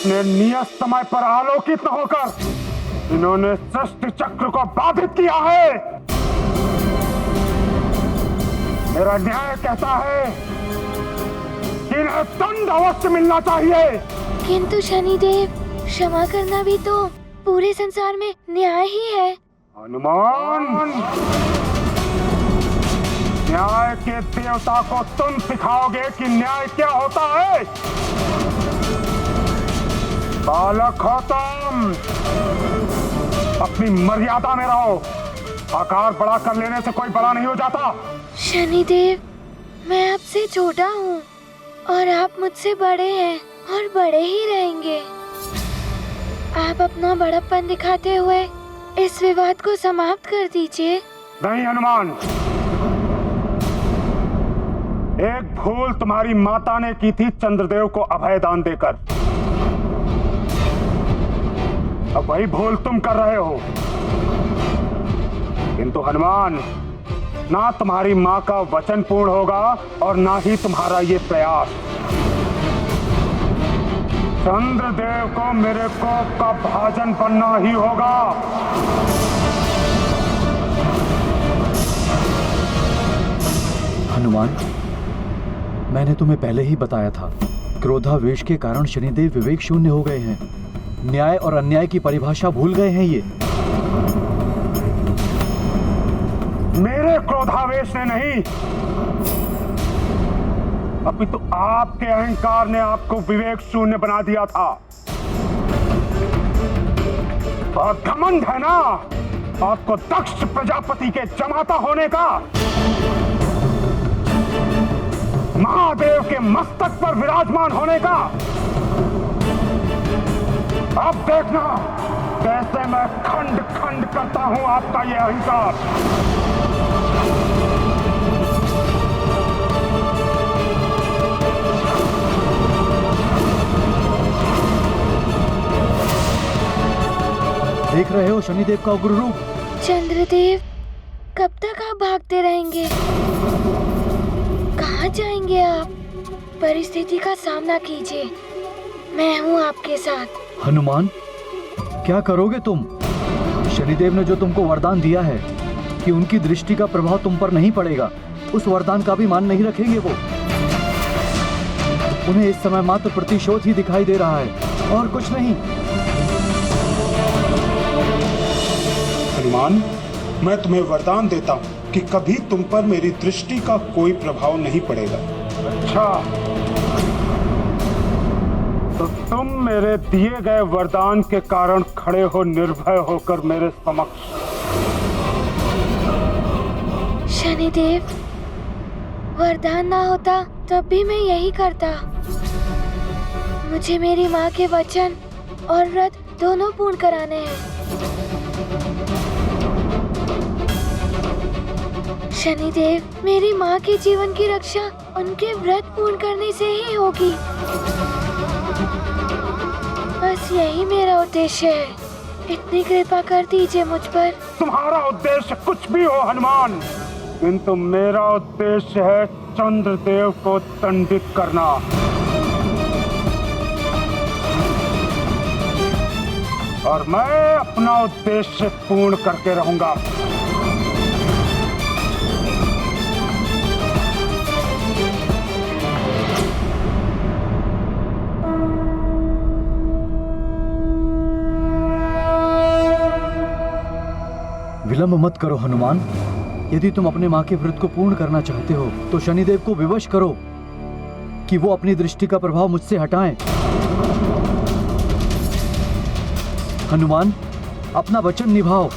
अपने नियत समय पर आलोकित न होकर इन्होंने सृष्टि चक्र को बाधित किया है। मेरा न्याय कहता है कि इन्हें दंड अवश्य मिलना चाहिए। किंतु शनिदेव, क्षमा करना भी तो पूरे संसार में न्याय ही है। हनुमान, न्याय के देवता को तुम सिखाओगे कि न्याय क्या होता है? बालक हो तुम, अपनी मर्यादा में रहो। आकार बड़ा कर लेने से कोई बड़ा नहीं हो जाता। शनिदेव, मैं आपसे छोटा हूँ और आप मुझसे बड़े हैं और बड़े ही रहेंगे। आप अपना बड़प्पन दिखाते हुए इस विवाद को समाप्त कर दीजिए। नहीं हनुमान, एक भूल तुम्हारी माता ने की थी चंद्रदेव को अभय दान देकर। अब वही भूल तुम कर रहे हो। किंतु हनुमान, ना तुम्हारी माँ का वचन पूर्ण होगा और ना ही तुम्हारा ये प्रयास। चंद्रदेव को मेरे कोप का भाजन बनना ही होगा। हनुमान, मैंने तुम्हें पहले ही बताया था, क्रोधावेश के कारण शनिदेव विवेक शून्य हो गए हैं। न्याय और अन्याय की परिभाषा भूल गए हैं ये। मेरे क्रोधावेश ने नहीं, अभी तो आपके अहंकार ने आपको विवेक शून्य बना दिया था। और घमंड है ना आपको दक्ष प्रजापति के जमाता होने का। महादेव के मस्तक पर विराजमान होने का। अब देखना कैसे मैं खंड खंड करता हूं आपका यह अहंकार। देख रहे हो शनिदेव का उग्र रूप। चंद्रदेव, कब तक आप भागते रहेंगे? कहाँ जाएंगे आप? परिस्थिति का सामना कीजिए, मैं हूँ आपके साथ। हनुमान, क्या करोगे तुम? शनिदेव ने जो तुमको वरदान दिया है कि उनकी दृष्टि का प्रभाव तुम पर नहीं पड़ेगा, उस वरदान का भी मान नहीं रखेंगे वो। उन्हें इस समय मात्र प्रतिशोध ही दिखाई दे रहा है और कुछ नहीं। हनुमान, मैं तुम्हें वरदान देता हूँ कि कभी तुम पर मेरी दृष्टि का कोई प्रभाव नहीं पड़ेगा। अच्छा, तो तुम मेरे दिए गए वरदान के कारण खड़े हो निर्भय होकर मेरे समक्ष। शनिदेव, वरदान ना होता तब भी मैं यही करता। मुझे मेरी माँ के वचन और व्रत दोनों पूर्ण कराने हैं। शनिदेव, मेरी माँ के जीवन की रक्षा उनके व्रत पूर्ण करने से ही होगी। बस यही मेरा उद्देश्य है। इतनी कृपा कर दीजिए मुझ पर। तुम्हारा उद्देश्य कुछ भी हो हनुमान, किंतु मेरा उद्देश्य है चंद्रदेव को दंडित करना। और मैं अपना उद्देश्य पूर्ण करके रहूंगा। विलंब मत करो हनुमान। यदि तुम अपने माँ के व्रत को पूर्ण करना चाहते हो तो शनिदेव को विवश करो कि वो अपनी दृष्टि का प्रभाव मुझसे हटाएं। हनुमान, अपना वचन निभाओ।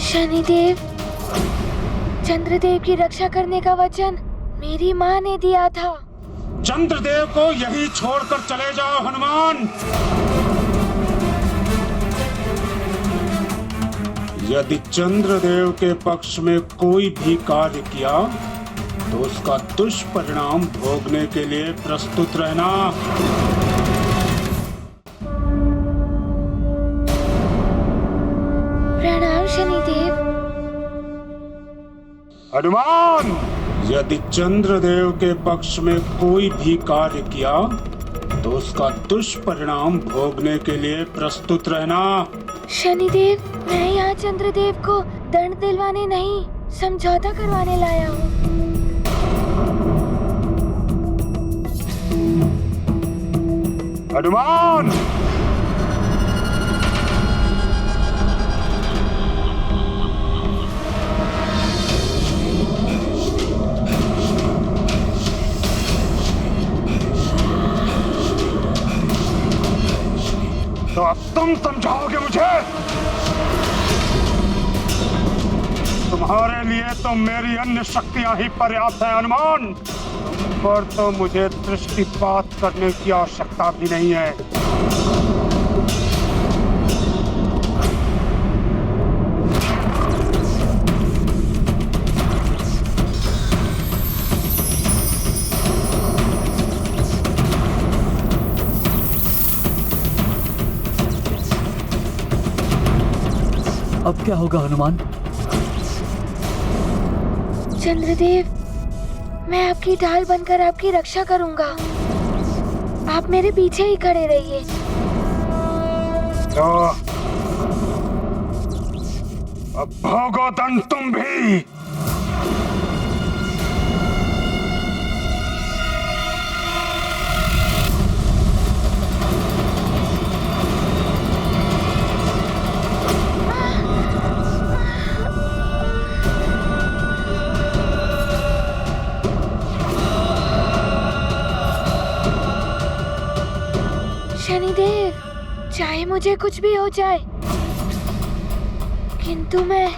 शनिदेव, चंद्रदेव की रक्षा करने का वचन मेरी माँ ने दिया था। चंद्रदेव को यही छोड़कर चले जाओ हनुमान। यदि चंद्रदेव के पक्ष में कोई भी कार्य किया तो उसका दुष्परिणाम भोगने के लिए प्रस्तुत रहना। प्रणाम शनिदेव। हनुमान, यदि चंद्रदेव के पक्ष में कोई भी कार्य किया तो उसका दुष्परिणाम भोगने के लिए प्रस्तुत रहना। शनिदेव, मैं यहाँ चंद्रदेव को दंड दिलवाने नहीं, समझौता करवाने लाया हूँ। हनुमान! तो अब तुम समझाओगे मुझे? तुम्हारे लिए तो मेरी अन्य शक्तियां ही पर्याप्त है हनुमान। तुम पर तो मुझे दृष्टिपात करने की आवश्यकता भी नहीं है। अब क्या होगा हनुमान? चंद्रदेव, मैं आपकी ढाल बनकर आपकी रक्षा करूंगा। आप मेरे पीछे ही खड़े रहिए। तो अब भोगो दंड तुम भी। शनिदेव, चाहे मुझे कुछ भी हो जाए, किंतु मैं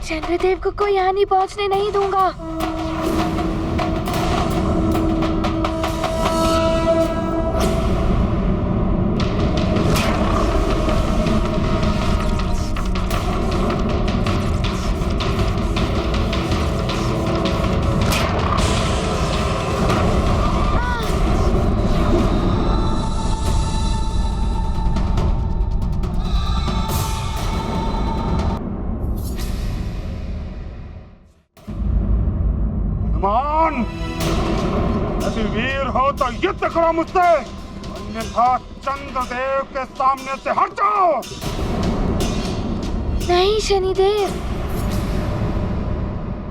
चंद्रदेव को कोई हानि पहुंचने नहीं दूंगा। हनुमान, यदि वीर हो तो युद्ध करो मुझसे, अन्यथा चंद्रदेव के सामने से हट जाओ। नहीं शनिदेव,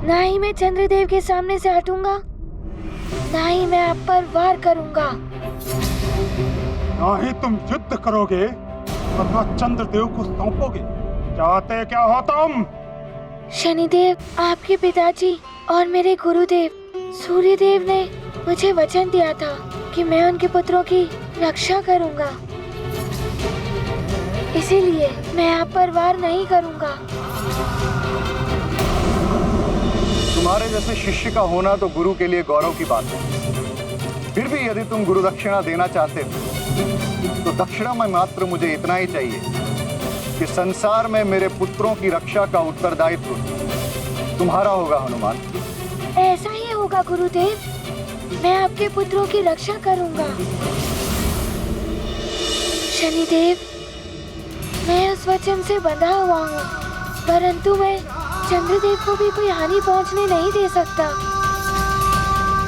ना ही मैं चंद्रदेव के सामने से हटूंगा, ना ही मैं आप पर वार करूंगा। ना ही तुम युद्ध करोगे और ना चंद्रदेव को सौंपोगे। चाहते क्या हो तुम? शनिदेव, आपके पिताजी और मेरे गुरुदेव सूर्यदेव ने मुझे वचन दिया था कि मैं उनके पुत्रों की रक्षा करूंगा, इसीलिए मैं आप पर वार नहीं करूंगा। तुम्हारे जैसे शिष्य का होना तो गुरु के लिए गौरव की बात है। फिर भी यदि तुम गुरु दक्षिणा देना चाहते हो तो दक्षिणा में मात्र मुझे इतना ही चाहिए कि संसार में मेरे पुत्रों की रक्षा का उत्तरदायित्व तुम्हारा होगा हनुमान। ऐसा ही होगा गुरुदेव, मैं आपके पुत्रों की रक्षा करूंगा। शनिदेव, मैं उस वचन से बंधा हुआ हूँ, परंतु मैं चंद्रदेव को भी कोई हानि पहुँचने नहीं दे सकता।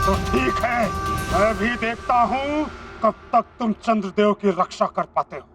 तो ठीक है, मैं भी देखता हूँ कब तक तुम चंद्रदेव की रक्षा कर पाते हो।